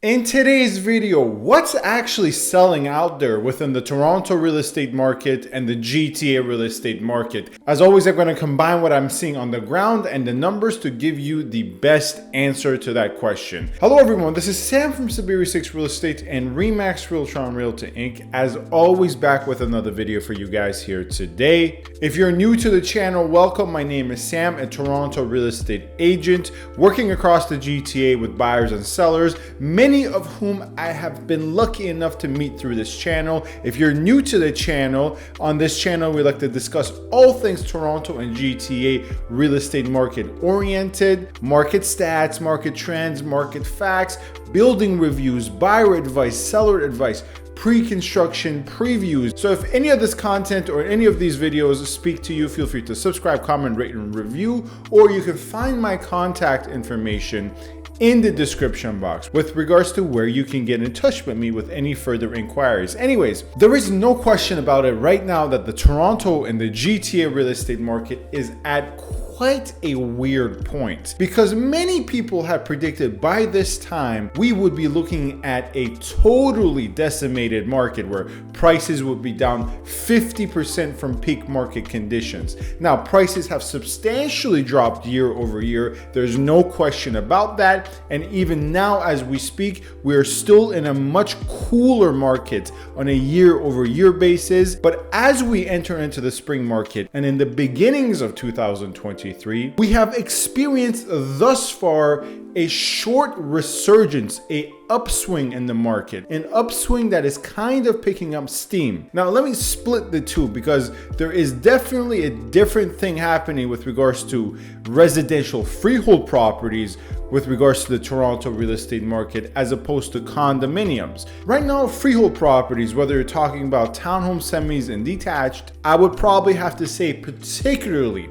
In today's video, what's actually selling out there within the Toronto real estate market and the GTA real estate market? As always, I'm going to combine what I'm seeing on the ground and the numbers to give you the best answer to that question. Hello everyone, this is Sam from SaberiSixRealEstate and Remax Realtron Realty Inc. As always, back with another video for you guys here today. If you're new to the channel, welcome. My name is Sam, a Toronto real estate agent working across the GTA with buyers and sellers, many of whom I have been lucky enough to meet through this channel. If you're new to the channel, on this channel we like to discuss all things Toronto and GTA real estate market oriented, market stats, market trends, market facts, building reviews, buyer advice, seller advice, pre-construction previews. So if any of this content or any of these videos speak to you, feel free to subscribe, comment, rate, and review, or you can find my contact information in the description box with regards to where you can get in touch with me with any further inquiries. Anyways, there is no question about it right now that the Toronto and the GTA real estate market is at quite a weird point, because many people had predicted by this time we would be looking at a totally decimated market where prices would be down 50% from peak market conditions. Now, prices have substantially dropped year over year. There's no question about that. And even now, as we speak, we're still in a much cooler market on a year over year basis. But as we enter into the spring market and in the beginnings of 2023, we have experienced thus far a short resurgence, a upswing in the market, an upswing that is kind of picking up steam. Now, let me split the two, because there is definitely a different thing happening with regards to residential freehold properties with regards to the Toronto real estate market as opposed to condominiums. Right now, freehold properties, whether you're talking about townhome, semis, and detached, I would probably have to say particularly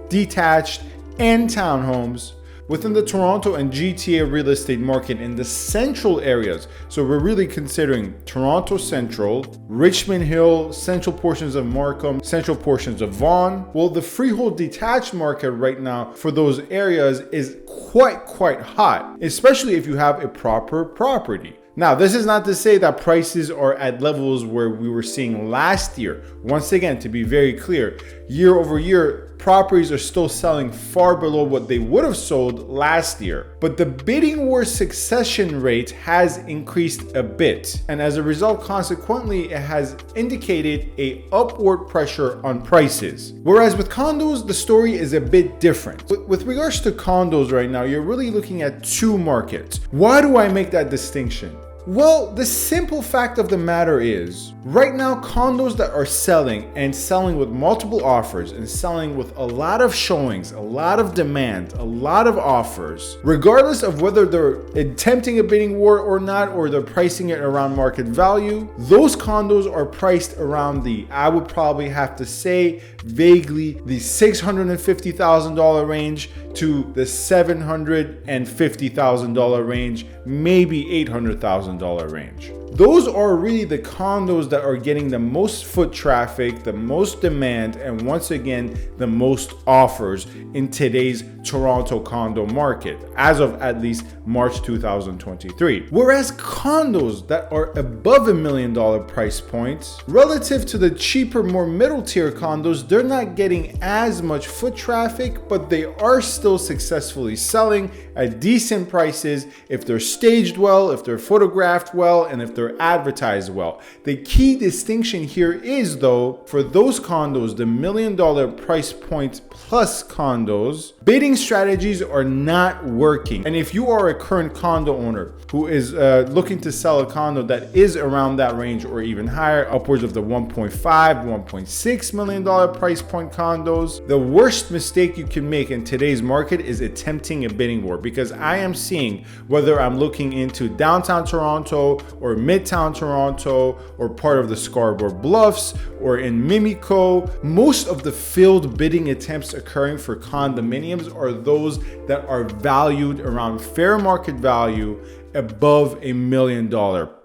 detached and townhomes within the Toronto and GTA real estate market in the central areas. So we're really considering Toronto Central, Richmond Hill, central portions of Markham, central portions of Vaughan. Well, the freehold detached market right now for those areas is quite hot, especially if you have a proper property. Now, this is not to say that prices are at levels where we were seeing last year. Once again, to be very clear, year over year, properties are still selling far below what they would have sold last year. But the bidding war succession rate has increased a bit. And as a result, consequently, it has indicated a upward pressure on prices. Whereas with condos, the story is a bit different. With regards to condos right now, you're really looking at two markets. Why do I make that distinction? Well, the simple fact of the matter is, right now, condos that are selling and selling with multiple offers and selling with a lot of showings, a lot of demand, a lot of offers, regardless of whether they're attempting a bidding war or not, or they're pricing it around market value, those condos are priced around the, I would probably have to say, vaguely, the $650,000 range to the $750,000 range, maybe $800,000 range. Those are really the condos that are getting the most foot traffic, the most demand, and once again, the most offers in today's Toronto condo market, as of at least March 2023. Whereas condos that are above $1 million price points, relative to the cheaper, more middle tier condos, they're not getting as much foot traffic, but they are still successfully selling at decent prices if they're staged well, if they're photographed well, and if they're advertised well. The key distinction here is, though, for those condos, the $1 million price point plus condos, bidding strategies are not working. And if you are a current condo owner who is looking to sell a condo that is around that range or even higher, upwards of the $1.5, $1.6 million price point condos, the worst mistake you can make in today's market is attempting a bidding war, because I am seeing, whether I'm looking into downtown Toronto or midtown Toronto or part of the Scarborough Bluffs or in Mimico, most of the failed bidding attempts occurring for condominiums are those that are valued around fair market value above $1 million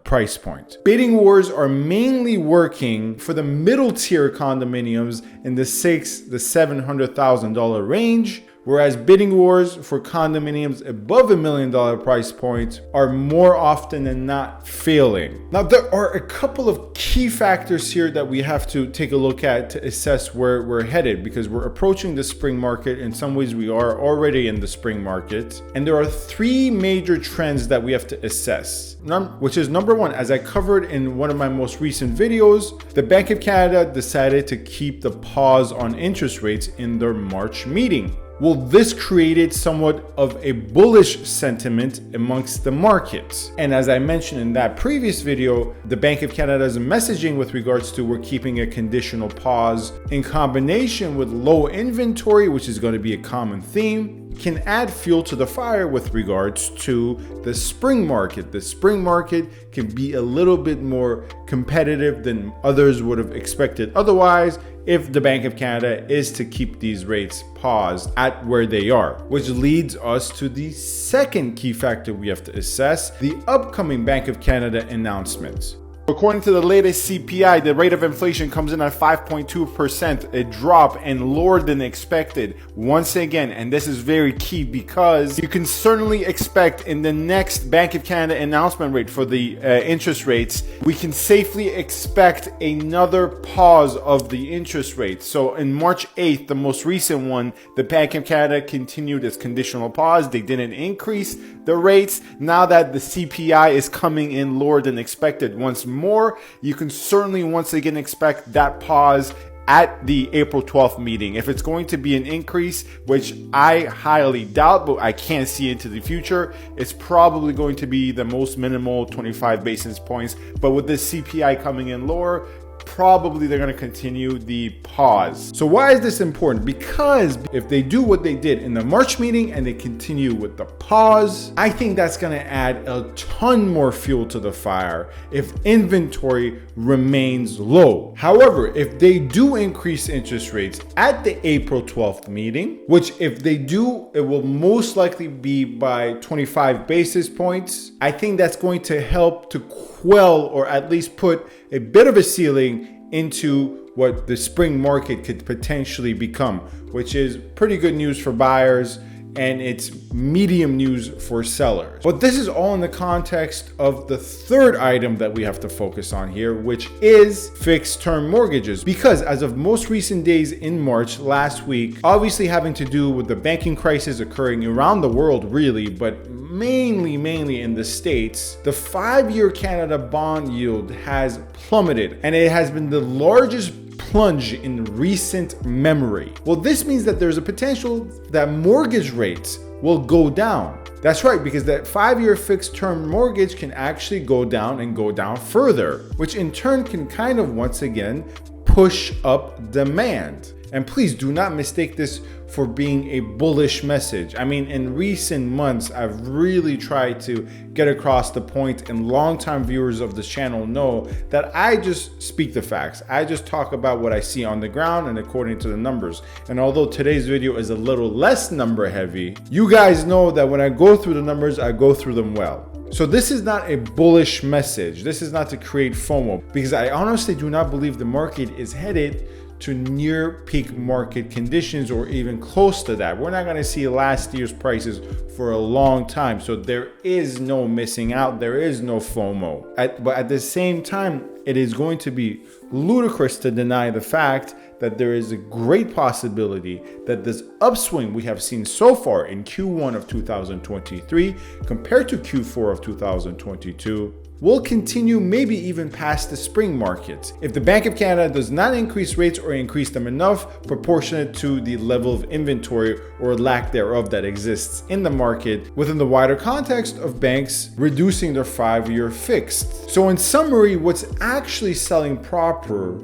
price point. Bidding wars are mainly working for the middle tier condominiums in the $600,000 to $700,000 range, whereas bidding wars for condominiums above $1 million price point are more often than not failing. Now, there are a couple of key factors here that we have to take a look at to assess where we're headed, because we're approaching the spring market. In some ways, we are already in the spring market. And there are three major trends that we have to assess, which is number one, as I covered in one of my most recent videos, the Bank of Canada decided to keep the pause on interest rates in their March meeting. Well, this created somewhat of a bullish sentiment amongst the markets. And as I mentioned in that previous video, the Bank of Canada's messaging with regards to we're keeping a conditional pause in combination with low inventory, which is going to be a common theme, can add fuel to the fire with regards to the spring market. The spring market can be a little bit more competitive than others would have expected otherwise, if the Bank of Canada is to keep these rates paused at where they are. Which leads us to the second key factor we have to assess, the upcoming Bank of Canada announcements. According to the latest CPI, the rate of inflation comes in at 5.2%, a drop and lower than expected once again. And this is very key because you can certainly expect in the next Bank of Canada announcement rate for the interest rates, we can safely expect another pause of the interest rate. So in March 8th, the most recent one, the Bank of Canada continued its conditional pause. They didn't increase the rates. Now that the CPI is coming in lower than expected once more, you can certainly once again expect that pause at the April 12th meeting. If it's going to be an increase, which I highly doubt, but I can't see into the future, it's probably going to be the most minimal 25 basis points. But with the CPI coming in lower, probably they're going to continue the pause. So why is this important? Because if they do what they did in the March meeting and they continue with the pause, I think that's going to add a ton more fuel to the fire if inventory remains low. However, if they do increase interest rates at the April 12th meeting, which if they do, it will most likely be by 25 basis points, I think that's going to help to quell or at least put a bit of a ceiling into what the spring market could potentially become, which is pretty good news for buyers and it's medium news for sellers. But this is all in the context of the third item that we have to focus on here, which is fixed term mortgages. Because as of most recent days in March last week, obviously having to do with the banking crisis occurring around the world really, but mainly in the States, the 5-year Canada bond yield has plummeted and it has been the largest plunge in recent memory. Well, this means that there's a potential that mortgage rates will go down. That's right, because that 5-year fixed term mortgage can actually go down and go down further, which in turn can kind of once again push up demand. And please do not mistake this for being a bullish message. I mean, in recent months, I've really tried to get across the point, and longtime viewers of this channel know that I just speak the facts. I just talk about what I see on the ground and according to the numbers. And although today's video is a little less number heavy, you guys know that when I go through the numbers, I go through them well. So this is not a bullish message. This is not to create FOMO, because I honestly do not believe the market is headed to near peak market conditions or even close to that. We're not going to see last year's prices for a long time. So there is no missing out. There is no FOMO. But at the same time, it is going to be ludicrous to deny the fact that there is a great possibility that this upswing we have seen so far in Q1 of 2023 compared to Q4 of 2022 will continue maybe even past the spring market if the Bank of Canada does not increase rates or increase them enough proportionate to the level of inventory or lack thereof that exists in the market within the wider context of banks reducing their 5-year fixed. So in summary, what is actually selling proper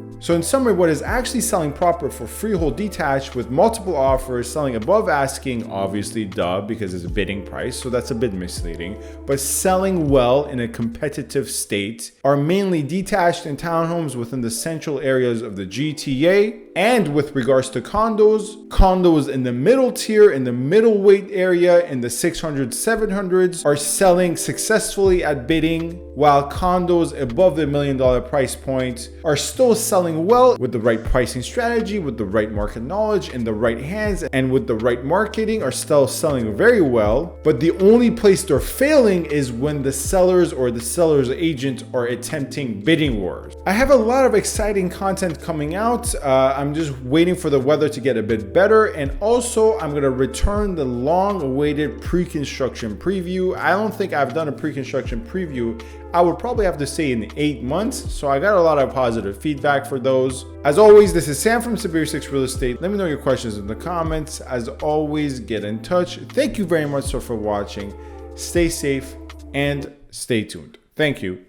for freehold detached with multiple offers selling above asking, obviously because it's a bidding price, so that's a bit misleading, but selling well in a competitive state are mainly detached and townhomes within the central areas of the GTA And with regards to condos in the middle tier, in the middleweight area, in the 600s, 700s are selling successfully at bidding, while condos above the $1 million price point are still selling well with the right pricing strategy, with the right market knowledge in the right hands, and with the right marketing are still selling very well. But the only place they're failing is when the sellers or the seller's agent are attempting bidding wars. I have a lot of exciting content coming out. I'm just waiting for the weather to get a bit better. And also I'm gonna return the long-awaited pre-construction preview. I don't think I've done a pre-construction preview. I would probably have to say in 8 months. So I got a lot of positive feedback for those. As always, this is Sam from Saberi Real Estate. Let me know your questions in the comments. As always, get in touch. Thank you very much for watching. Stay safe and stay tuned. Thank you.